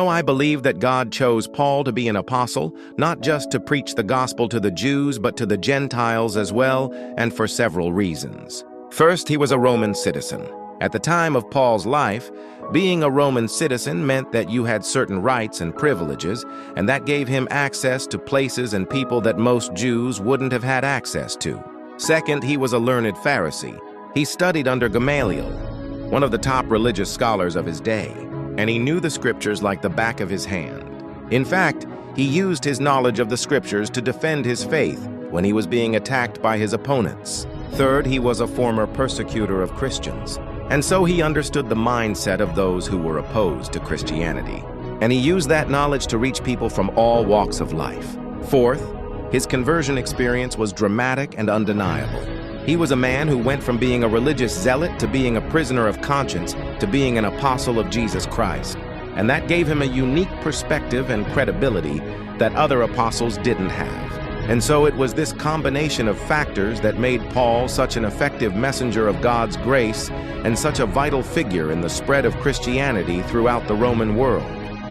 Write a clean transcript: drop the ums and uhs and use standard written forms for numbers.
I believe that God chose Paul to be an apostle, not just to preach the gospel to the Jews, but to the Gentiles as well, and for several reasons. First, he was a Roman citizen. At the time of Paul's life, being a Roman citizen meant that you had certain rights and privileges, and that gave him access to places and people that most Jews wouldn't have had access to. Second, he was a learned Pharisee. He studied under Gamaliel, one of the top religious scholars of his day, and he knew the scriptures like the back of his hand. In fact, he used his knowledge of the scriptures to defend his faith when he was being attacked by his opponents. Third, he was a former persecutor of Christians, and so he understood the mindset of those who were opposed to Christianity. And he used that knowledge to reach people from all walks of life. Fourth, his conversion experience was dramatic and undeniable. He was a man who went from being a religious zealot to being a prisoner of conscience to being an apostle of Jesus Christ. And that gave him a unique perspective and credibility that other apostles didn't have. And so it was this combination of factors that made Paul such an effective messenger of God's grace and such a vital figure in the spread of Christianity throughout the Roman world.